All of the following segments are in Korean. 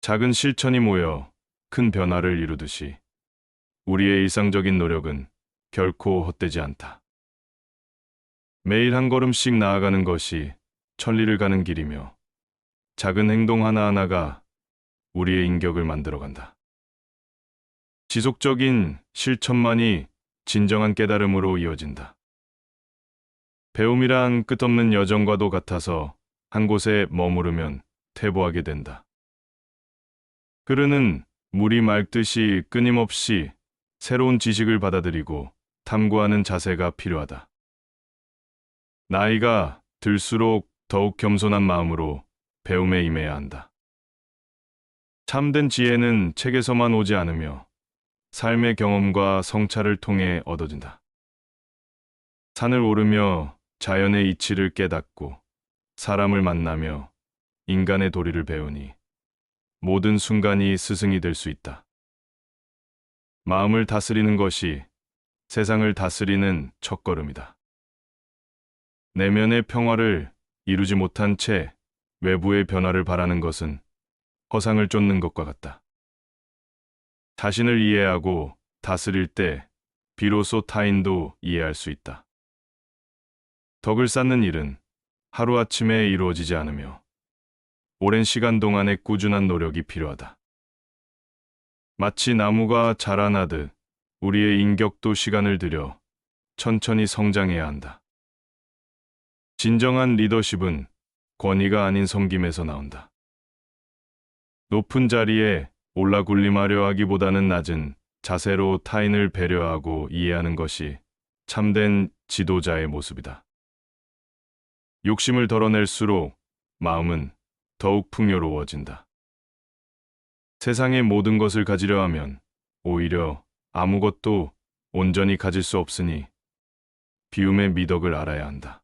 작은 실천이 모여 큰 변화를 이루듯이 우리의 일상적인 노력은 결코 헛되지 않다. 매일 한 걸음씩 나아가는 것이 천리를 가는 길이며 작은 행동 하나하나가 우리의 인격을 만들어간다. 지속적인 실천만이 진정한 깨달음으로 이어진다. 배움이란 끝없는 여정과도 같아서 한 곳에 머무르면 퇴보하게 된다. 흐르는 물이 맑듯이 끊임없이 새로운 지식을 받아들이고 탐구하는 자세가 필요하다. 나이가 들수록 더욱 겸손한 마음으로 배움에 임해야 한다. 참된 지혜는 책에서만 오지 않으며 삶의 경험과 성찰을 통해 얻어진다. 산을 오르며 자연의 이치를 깨닫고 사람을 만나며 인간의 도리를 배우니 모든 순간이 스승이 될 수 있다. 마음을 다스리는 것이 세상을 다스리는 첫걸음이다. 내면의 평화를 이루지 못한 채 외부의 변화를 바라는 것은 허상을 쫓는 것과 같다. 자신을 이해하고 다스릴 때 비로소 타인도 이해할 수 있다. 덕을 쌓는 일은 하루아침에 이루어지지 않으며 오랜 시간 동안의 꾸준한 노력이 필요하다. 마치 나무가 자라나듯 우리의 인격도 시간을 들여 천천히 성장해야 한다. 진정한 리더십은 권위가 아닌 섬김에서 나온다. 높은 자리에 올라군림하려 하기보다는 낮은 자세로 타인을 배려하고 이해하는 것이 참된 지도자의 모습이다. 욕심을 덜어낼수록 마음은 더욱 풍요로워진다. 세상의 모든 것을 가지려 하면 오히려 아무것도 온전히 가질 수 없으니 비움의 미덕을 알아야 한다.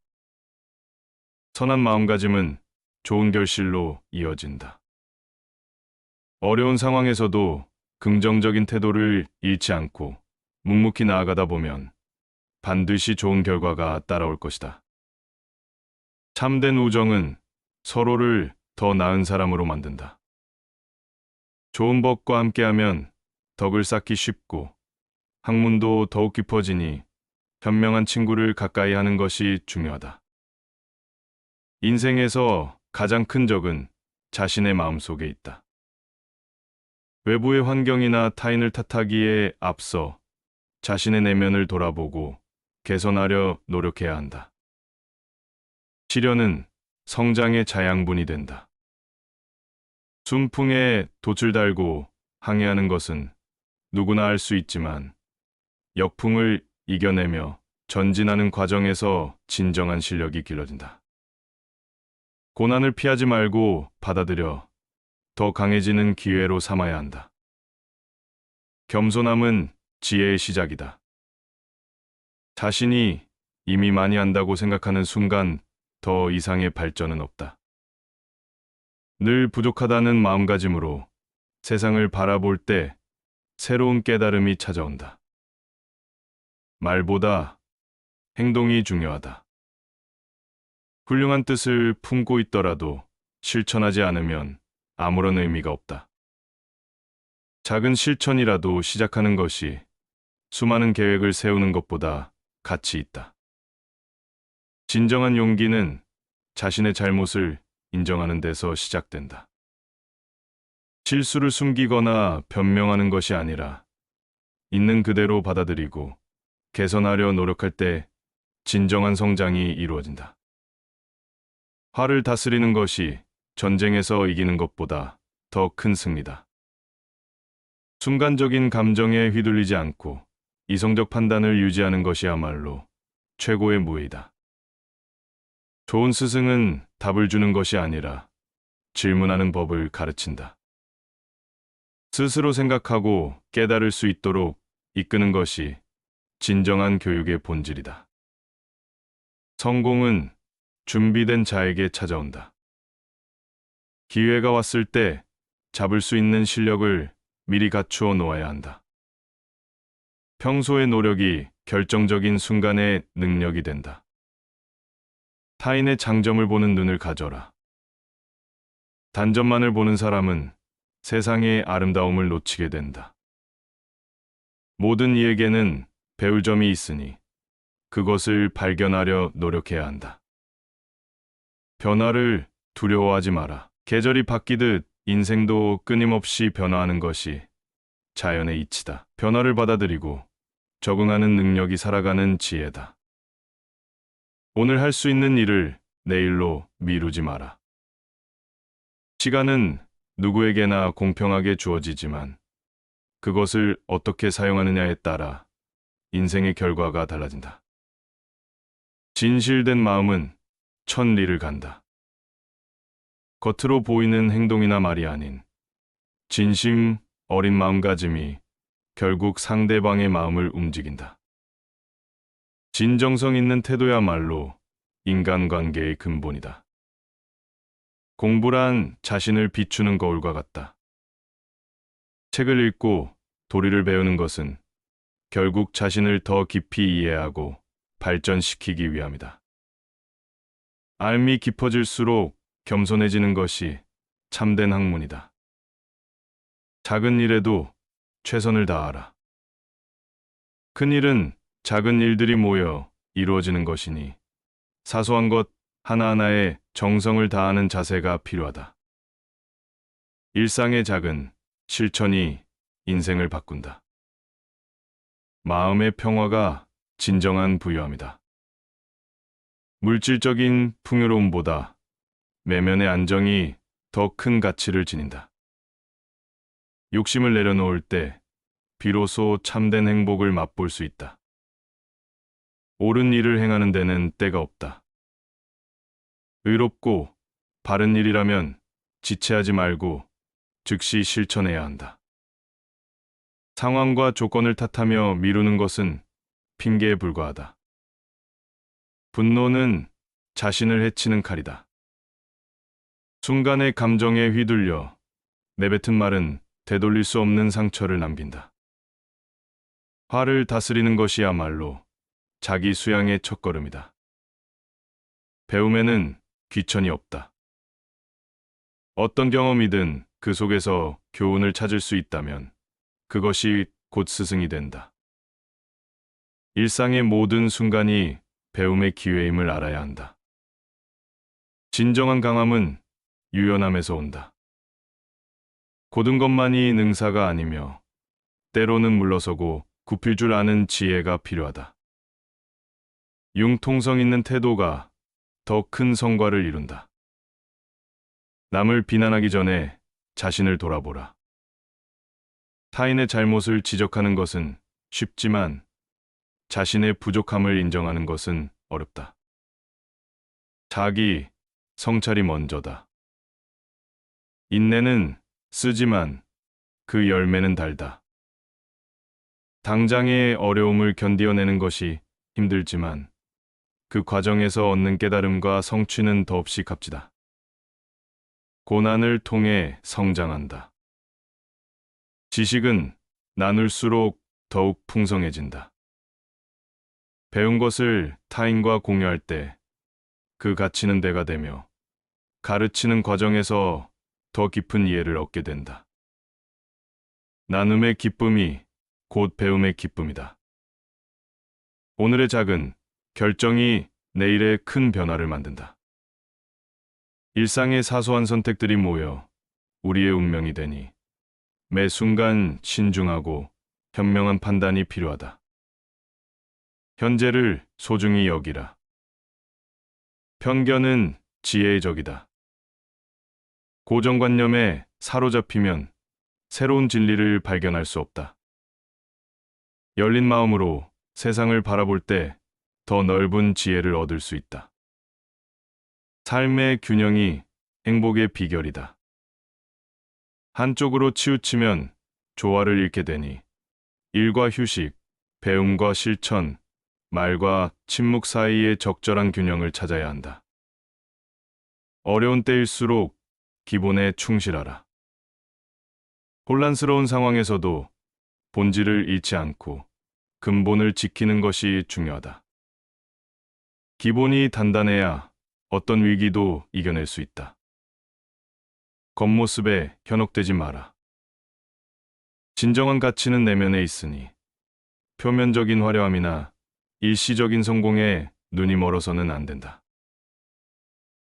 선한 마음가짐은 좋은 결실로 이어진다. 어려운 상황에서도 긍정적인 태도를 잃지 않고 묵묵히 나아가다 보면 반드시 좋은 결과가 따라올 것이다. 참된 우정은 서로를 더 나은 사람으로 만든다. 좋은 법과 함께하면 덕을 쌓기 쉽고 학문도 더욱 깊어지니 현명한 친구를 가까이 하는 것이 중요하다. 인생에서 가장 큰 적은 자신의 마음속에 있다. 외부의 환경이나 타인을 탓하기에 앞서 자신의 내면을 돌아보고 개선하려 노력해야 한다. 시련은 성장의 자양분이 된다. 순풍에 돛을 달고 항해하는 것은 누구나 할 수 있지만 역풍을 이겨내며 전진하는 과정에서 진정한 실력이 길러진다. 고난을 피하지 말고 받아들여 더 강해지는 기회로 삼아야 한다. 겸손함은 지혜의 시작이다. 자신이 이미 많이 한다고 생각하는 순간 더 이상의 발전은 없다. 늘 부족하다는 마음가짐으로 세상을 바라볼 때 새로운 깨달음이 찾아온다. 말보다 행동이 중요하다. 훌륭한 뜻을 품고 있더라도 실천하지 않으면 아무런 의미가 없다. 작은 실천이라도 시작하는 것이 수많은 계획을 세우는 것보다 가치 있다. 진정한 용기는 자신의 잘못을 인정하는 데서 시작된다. 실수를 숨기거나 변명하는 것이 아니라 있는 그대로 받아들이고 개선하려 노력할 때 진정한 성장이 이루어진다. 화를 다스리는 것이 전쟁에서 이기는 것보다 더 큰 승리다. 순간적인 감정에 휘둘리지 않고 이성적 판단을 유지하는 것이야말로 최고의 무예이다. 좋은 스승은 답을 주는 것이 아니라 질문하는 법을 가르친다. 스스로 생각하고 깨달을 수 있도록 이끄는 것이 진정한 교육의 본질이다. 성공은 준비된 자에게 찾아온다. 기회가 왔을 때 잡을 수 있는 실력을 미리 갖추어 놓아야 한다. 평소의 노력이 결정적인 순간의 능력이 된다. 타인의 장점을 보는 눈을 가져라. 단점만을 보는 사람은 세상의 아름다움을 놓치게 된다. 모든 이에게는 배울 점이 있으니 그것을 발견하려 노력해야 한다. 변화를 두려워하지 마라. 계절이 바뀌듯 인생도 끊임없이 변화하는 것이 자연의 이치다. 변화를 받아들이고 적응하는 능력이 살아가는 지혜다. 오늘 할 수 있는 일을 내일로 미루지 마라. 시간은 누구에게나 공평하게 주어지지만 그것을 어떻게 사용하느냐에 따라 인생의 결과가 달라진다. 진실된 마음은 천리를 간다. 겉으로 보이는 행동이나 말이 아닌 진심 어린 마음가짐이 결국 상대방의 마음을 움직인다. 진정성 있는 태도야말로 인간관계의 근본이다. 공부란 자신을 비추는 거울과 같다. 책을 읽고 도리를 배우는 것은 결국 자신을 더 깊이 이해하고 발전시키기 위함이다. 알미 깊어질수록 겸손해지는 것이 참된 학문이다. 작은 일에도 최선을 다하라. 큰 일은 작은 일들이 모여 이루어지는 것이니 사소한 것 하나하나에 정성을 다하는 자세가 필요하다. 일상의 작은 실천이 인생을 바꾼다. 마음의 평화가 진정한 부유함이다. 물질적인 풍요로움보다 내면의 안정이 더 큰 가치를 지닌다. 욕심을 내려놓을 때 비로소 참된 행복을 맛볼 수 있다. 옳은 일을 행하는 데는 때가 없다. 의롭고 바른 일이라면 지체하지 말고 즉시 실천해야 한다. 상황과 조건을 탓하며 미루는 것은 핑계에 불과하다. 분노는 자신을 해치는 칼이다. 순간의 감정에 휘둘려 내뱉은 말은 되돌릴 수 없는 상처를 남긴다. 화를 다스리는 것이야말로 자기 수양의 첫걸음이다. 배움에는 귀천이 없다. 어떤 경험이든 그 속에서 교훈을 찾을 수 있다면 그것이 곧 스승이 된다. 일상의 모든 순간이 배움의 기회임을 알아야 한다. 진정한 강함은 유연함에서 온다. 고든 것만이 능사가 아니며 때로는 물러서고 굽힐 줄 아는 지혜가 필요하다. 융통성 있는 태도가 더 큰 성과를 이룬다. 남을 비난하기 전에 자신을 돌아보라. 타인의 잘못을 지적하는 것은 쉽지만 자신의 부족함을 인정하는 것은 어렵다. 자기 성찰이 먼저다. 인내는 쓰지만 그 열매는 달다. 당장의 어려움을 견디어내는 것이 힘들지만 그 과정에서 얻는 깨달음과 성취는 더없이 값지다. 고난을 통해 성장한다. 지식은 나눌수록 더욱 풍성해진다. 배운 것을 타인과 공유할 때 그 가치는 대가 되며 가르치는 과정에서 더 깊은 이해를 얻게 된다. 나눔의 기쁨이 곧 배움의 기쁨이다. 오늘의 작은 결정이 내일의 큰 변화를 만든다. 일상의 사소한 선택들이 모여 우리의 운명이 되니 매 순간 신중하고 현명한 판단이 필요하다. 현재를 소중히 여기라. 편견은 지혜의 적이다. 고정관념에 사로잡히면 새로운 진리를 발견할 수 없다. 열린 마음으로 세상을 바라볼 때 더 넓은 지혜를 얻을 수 있다. 삶의 균형이 행복의 비결이다. 한쪽으로 치우치면 조화를 잃게 되니 일과 휴식, 배움과 실천, 말과 침묵 사이의 적절한 균형을 찾아야 한다. 어려운 때일수록 기본에 충실하라. 혼란스러운 상황에서도 본질을 잃지 않고 근본을 지키는 것이 중요하다. 기본이 단단해야 어떤 위기도 이겨낼 수 있다. 겉모습에 현혹되지 마라. 진정한 가치는 내면에 있으니 표면적인 화려함이나 일시적인 성공에 눈이 멀어서는 안 된다.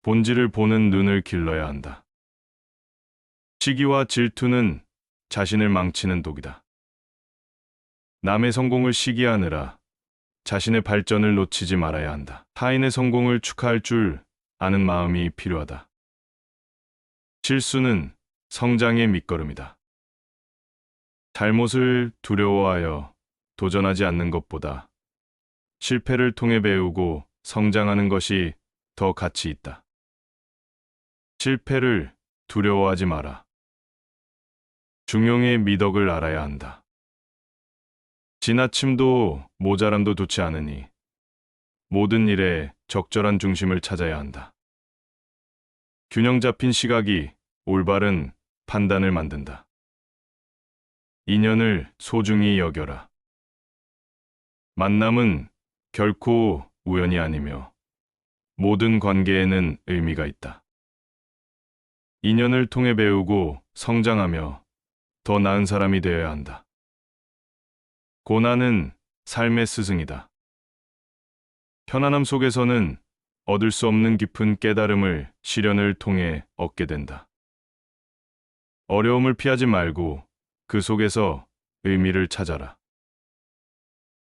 본질을 보는 눈을 길러야 한다. 시기와 질투는 자신을 망치는 독이다. 남의 성공을 시기하느라 자신의 발전을 놓치지 말아야 한다. 타인의 성공을 축하할 줄 아는 마음이 필요하다. 실수는 성장의 밑거름이다. 잘못을 두려워하여 도전하지 않는 것보다 실패를 통해 배우고 성장하는 것이 더 가치 있다. 실패를 두려워하지 마라. 중용의 미덕을 알아야 한다. 지나침도 모자람도 좋지 않으니 모든 일에 적절한 중심을 찾아야 한다. 균형 잡힌 시각이 올바른 판단을 만든다. 인연을 소중히 여겨라. 만남은 결코 우연이 아니며 모든 관계에는 의미가 있다. 인연을 통해 배우고 성장하며 더 나은 사람이 되어야 한다. 고난은 삶의 스승이다. 편안함 속에서는 얻을 수 없는 깊은 깨달음을 시련을 통해 얻게 된다. 어려움을 피하지 말고 그 속에서 의미를 찾아라.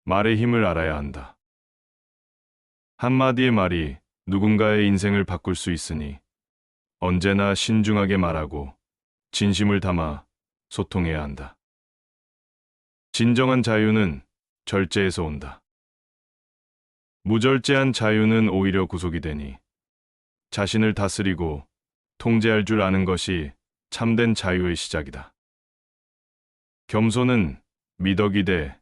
말의 힘을 알아야 한다. 한마디의 말이 누군가의 인생을 바꿀 수 있으니 언제나 신중하게 말하고 진심을 담아 소통해야 한다. 진정한 자유는 절제에서 온다. 무절제한 자유는 오히려 구속이 되니 자신을 다스리고 통제할 줄 아는 것이 참된 자유의 시작이다. 겸손은 미덕이 돼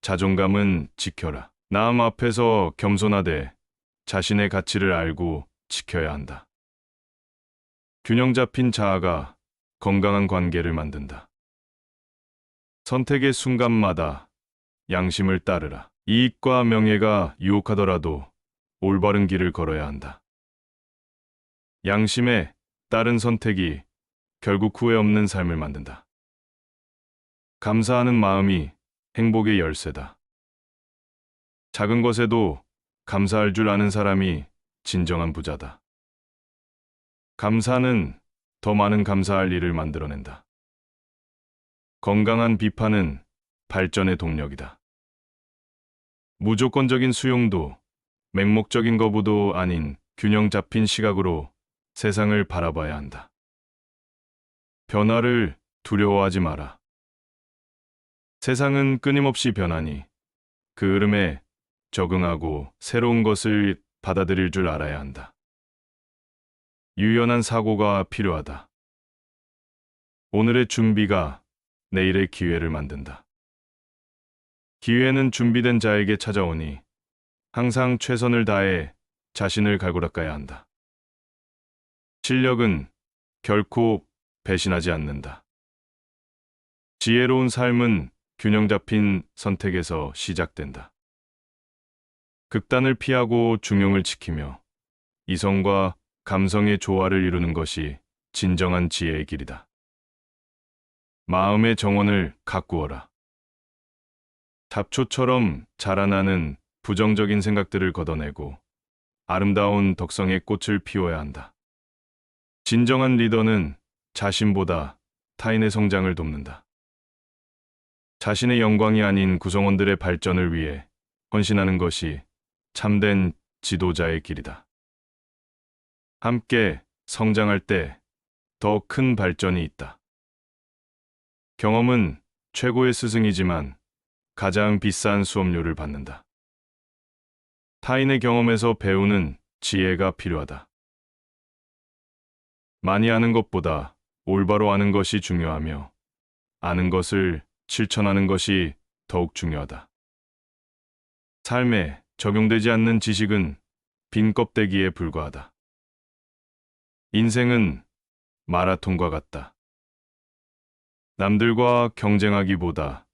자존감은 지켜라. 남 앞에서 겸손하되 자신의 가치를 알고 지켜야 한다. 균형 잡힌 자아가 건강한 관계를 만든다. 선택의 순간마다 양심을 따르라. 이익과 명예가 유혹하더라도 올바른 길을 걸어야 한다. 양심에 따른 선택이 결국 후회 없는 삶을 만든다. 감사하는 마음이 행복의 열쇠다. 작은 것에도 감사할 줄 아는 사람이 진정한 부자다. 감사는 더 많은 감사할 일을 만들어낸다. 건강한 비판은 발전의 동력이다. 무조건적인 수용도 맹목적인 거부도 아닌 균형 잡힌 시각으로 세상을 바라봐야 한다. 변화를 두려워하지 마라. 세상은 끊임없이 변하니 그 흐름에 적응하고 새로운 것을 받아들일 줄 알아야 한다. 유연한 사고가 필요하다. 오늘의 준비가 내일의 기회를 만든다. 기회는 준비된 자에게 찾아오니 항상 최선을 다해 자신을 갈고닦아야 한다. 실력은 결코 배신하지 않는다. 지혜로운 삶은 균형 잡힌 선택에서 시작된다. 극단을 피하고 중용을 지키며 이성과 감성의 조화를 이루는 것이 진정한 지혜의 길이다. 마음의 정원을 가꾸어라. 잡초처럼 자라나는 부정적인 생각들을 걷어내고 아름다운 덕성의 꽃을 피워야 한다. 진정한 리더는 자신보다 타인의 성장을 돕는다. 자신의 영광이 아닌 구성원들의 발전을 위해 헌신하는 것이 참된 지도자의 길이다. 함께 성장할 때 더 큰 발전이 있다. 경험은 최고의 스승이지만 가장 비싼 수업료를 받는다. 타인의 경험에서 배우는 지혜가 필요하다. 많이 아는 것보다 올바로 아는 것이 중요하며 아는 것을 실천하는 것이 더욱 중요하다. 삶에 적용되지 않는 지식은 빈 껍데기에 불과하다. 인생은 마라톤과 같다. 남들과 경쟁하기보다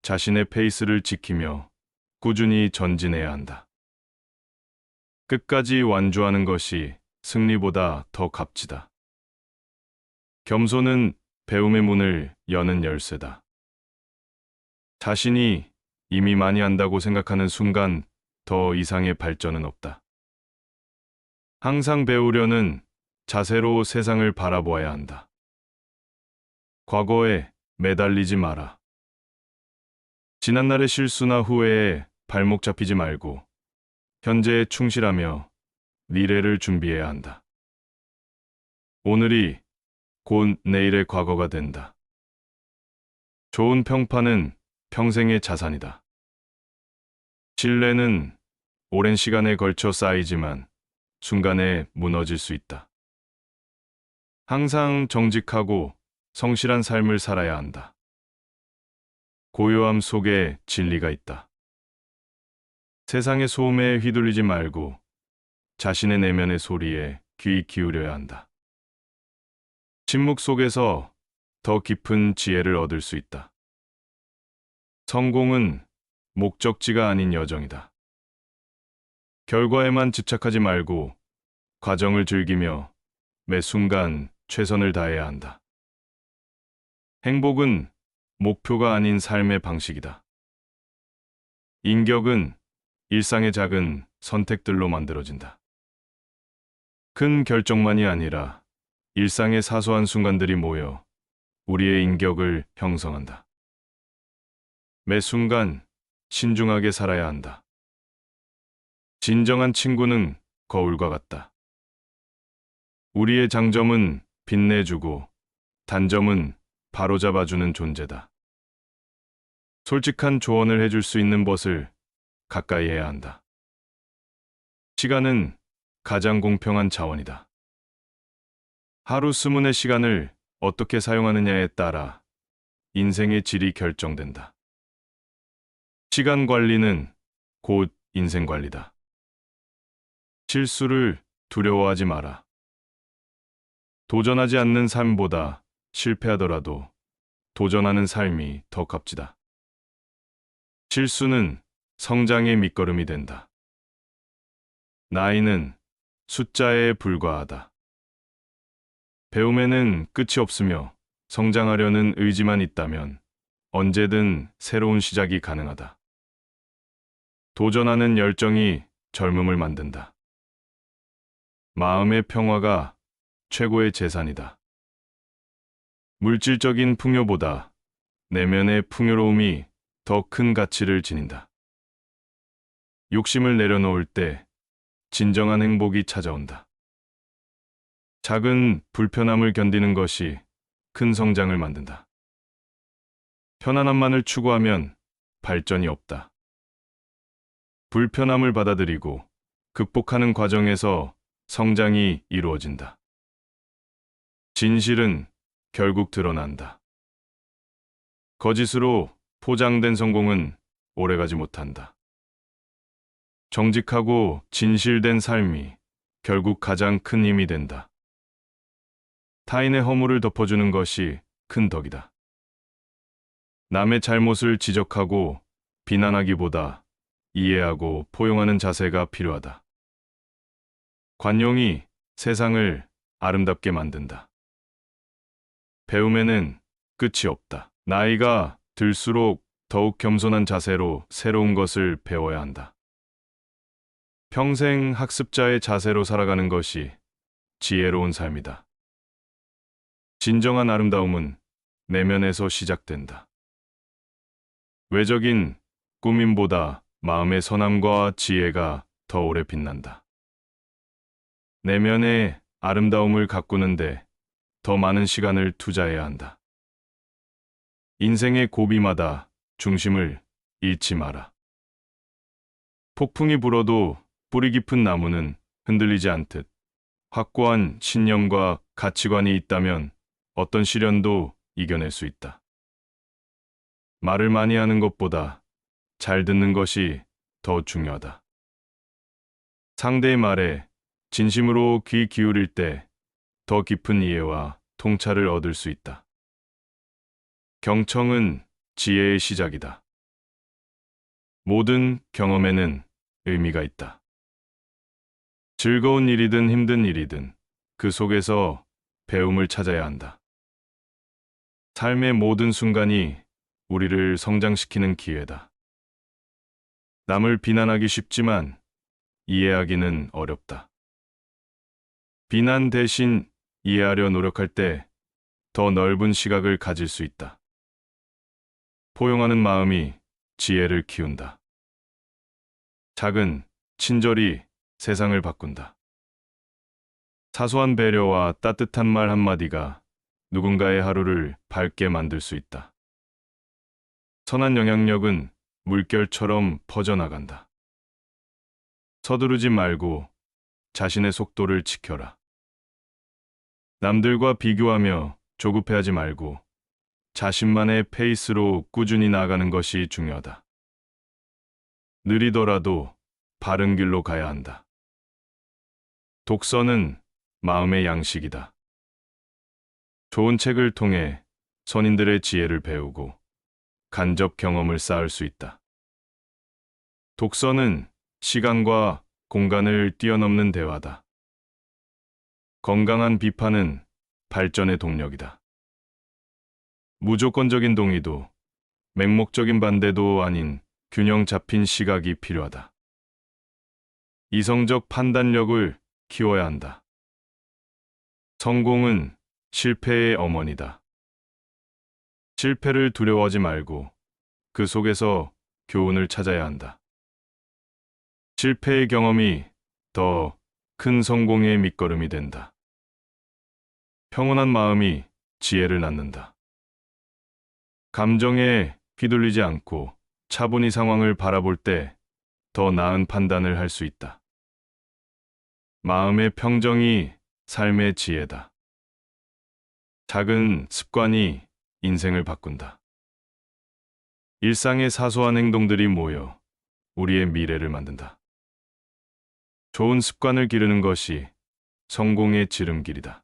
자신의 페이스를 지키며 꾸준히 전진해야 한다. 끝까지 완주하는 것이 승리보다 더 값지다. 겸손은 배움의 문을 여는 열쇠다. 자신이 이미 많이 안다고 생각하는 순간 더 이상의 발전은 없다. 항상 배우려는 자세로 세상을 바라보아야 한다. 과거에 매달리지 마라. 지난날의 실수나 후회에 발목 잡히지 말고 현재에 충실하며 미래를 준비해야 한다. 오늘이 곧 내일의 과거가 된다. 좋은 평판은 평생의 자산이다. 신뢰는 오랜 시간에 걸쳐 쌓이지만 순간에 무너질 수 있다. 항상 정직하고 성실한 삶을 살아야 한다. 고요함 속에 진리가 있다. 세상의 소음에 휘둘리지 말고 자신의 내면의 소리에 귀 기울여야 한다. 침묵 속에서 더 깊은 지혜를 얻을 수 있다. 성공은 목적지가 아닌 여정이다. 결과에만 집착하지 말고 과정을 즐기며 매 순간 최선을 다해야 한다. 행복은 목표가 아닌 삶의 방식이다. 인격은 일상의 작은 선택들로 만들어진다. 큰 결정만이 아니라 일상의 사소한 순간들이 모여 우리의 인격을 형성한다. 매 순간 신중하게 살아야 한다. 진정한 친구는 거울과 같다. 우리의 장점은 빛내주고 단점은 바로잡아주는 존재다. 솔직한 조언을 해줄 수 있는 것을 가까이 해야 한다. 시간은 가장 공평한 자원이다. 하루 20의 시간을 어떻게 사용하느냐에 따라 인생의 질이 결정된다. 시간 관리는 곧 인생 관리다. 실수를 두려워하지 마라. 도전하지 않는 삶보다 실패하더라도 도전하는 삶이 더 값지다. 실수는 성장의 밑거름이 된다. 나이는 숫자에 불과하다. 배움에는 끝이 없으며 성장하려는 의지만 있다면 언제든 새로운 시작이 가능하다. 도전하는 열정이 젊음을 만든다. 마음의 평화가 최고의 재산이다. 물질적인 풍요보다 내면의 풍요로움이 더 큰 가치를 지닌다. 욕심을 내려놓을 때 진정한 행복이 찾아온다. 작은 불편함을 견디는 것이 큰 성장을 만든다. 편안함만을 추구하면 발전이 없다. 불편함을 받아들이고 극복하는 과정에서 성장이 이루어진다. 진실은 결국 드러난다. 거짓으로 포장된 성공은 오래가지 못한다. 정직하고 진실된 삶이 결국 가장 큰 힘이 된다. 타인의 허물을 덮어주는 것이 큰 덕이다. 남의 잘못을 지적하고 비난하기보다 이해하고 포용하는 자세가 필요하다. 관용이 세상을 아름답게 만든다. 배움에는 끝이 없다. 나이가 들수록 더욱 겸손한 자세로 새로운 것을 배워야 한다. 평생 학습자의 자세로 살아가는 것이 지혜로운 삶이다. 진정한 아름다움은 내면에서 시작된다. 외적인 꾸밈보다 마음의 선함과 지혜가 더 오래 빛난다. 내면의 아름다움을 가꾸는데 더 많은 시간을 투자해야 한다. 인생의 고비마다 중심을 잃지 마라. 폭풍이 불어도 뿌리 깊은 나무는 흔들리지 않듯 확고한 신념과 가치관이 있다면 어떤 시련도 이겨낼 수 있다. 말을 많이 하는 것보다 잘 듣는 것이 더 중요하다. 상대의 말에 진심으로 귀 기울일 때 더 깊은 이해와 통찰을 얻을 수 있다. 경청은 지혜의 시작이다. 모든 경험에는 의미가 있다. 즐거운 일이든 힘든 일이든 그 속에서 배움을 찾아야 한다. 삶의 모든 순간이 우리를 성장시키는 기회다. 남을 비난하기 쉽지만 이해하기는 어렵다. 비난 대신 이해하려 노력할 때 더 넓은 시각을 가질 수 있다. 포용하는 마음이 지혜를 키운다. 작은 친절이 세상을 바꾼다. 사소한 배려와 따뜻한 말 한마디가 누군가의 하루를 밝게 만들 수 있다. 선한 영향력은 물결처럼 퍼져나간다. 서두르지 말고 자신의 속도를 지켜라. 남들과 비교하며 조급해하지 말고 자신만의 페이스로 꾸준히 나아가는 것이 중요하다. 느리더라도 바른 길로 가야 한다. 독서는 마음의 양식이다. 좋은 책을 통해 선인들의 지혜를 배우고 간접 경험을 쌓을 수 있다. 독서는 시간과 공간을 뛰어넘는 대화다. 건강한 비판은 발전의 동력이다. 무조건적인 동의도 맹목적인 반대도 아닌 균형 잡힌 시각이 필요하다. 이성적 판단력을 키워야 한다. 성공은 실패의 어머니다. 실패를 두려워하지 말고 그 속에서 교훈을 찾아야 한다. 실패의 경험이 더 큰 성공의 밑거름이 된다. 평온한 마음이 지혜를 낳는다. 감정에 휘둘리지 않고 차분히 상황을 바라볼 때 더 나은 판단을 할 수 있다. 마음의 평정이 삶의 지혜다. 작은 습관이 인생을 바꾼다. 일상의 사소한 행동들이 모여 우리의 미래를 만든다. 좋은 습관을 기르는 것이 성공의 지름길이다.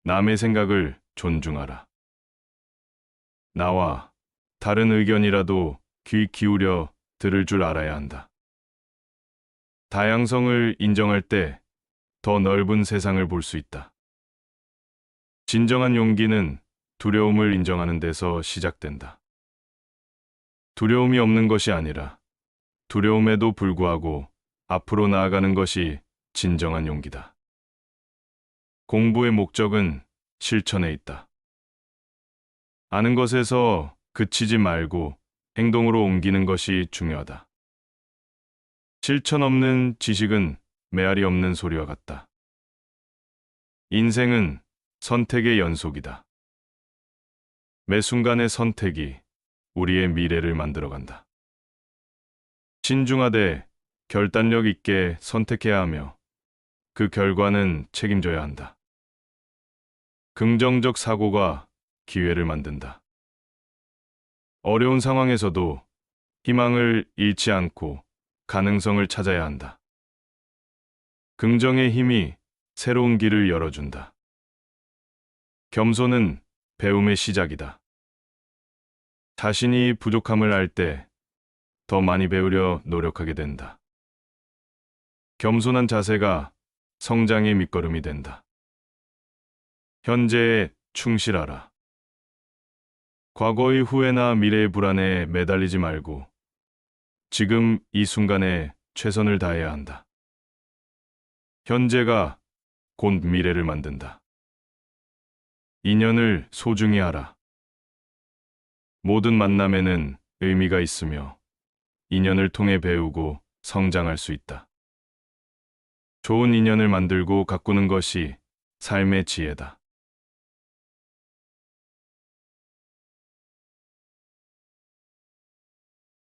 남의 생각을 존중하라. 나와 다른 의견이라도 귀 기울여 들을 줄 알아야 한다. 다양성을 인정할 때 더 넓은 세상을 볼 수 있다. 진정한 용기는 두려움을 인정하는 데서 시작된다. 두려움이 없는 것이 아니라 두려움에도 불구하고 앞으로 나아가는 것이 진정한 용기다. 공부의 목적은 실천에 있다. 아는 것에서 그치지 말고 행동으로 옮기는 것이 중요하다. 실천 없는 지식은 메아리 없는 소리와 같다. 인생은 선택의 연속이다. 매 순간의 선택이 우리의 미래를 만들어간다. 신중하되 결단력 있게 선택해야 하며 그 결과는 책임져야 한다. 긍정적 사고가 기회를 만든다. 어려운 상황에서도 희망을 잃지 않고 가능성을 찾아야 한다. 긍정의 힘이 새로운 길을 열어준다. 겸손은 배움의 시작이다. 자신이 부족함을 알 때 더 많이 배우려 노력하게 된다. 겸손한 자세가 성장의 밑거름이 된다. 현재에 충실하라. 과거의 후회나 미래의 불안에 매달리지 말고 지금 이 순간에 최선을 다해야 한다. 현재가 곧 미래를 만든다. 인연을 소중히 하라. 모든 만남에는 의미가 있으며 인연을 통해 배우고 성장할 수 있다. 좋은 인연을 만들고 가꾸는 것이 삶의 지혜다.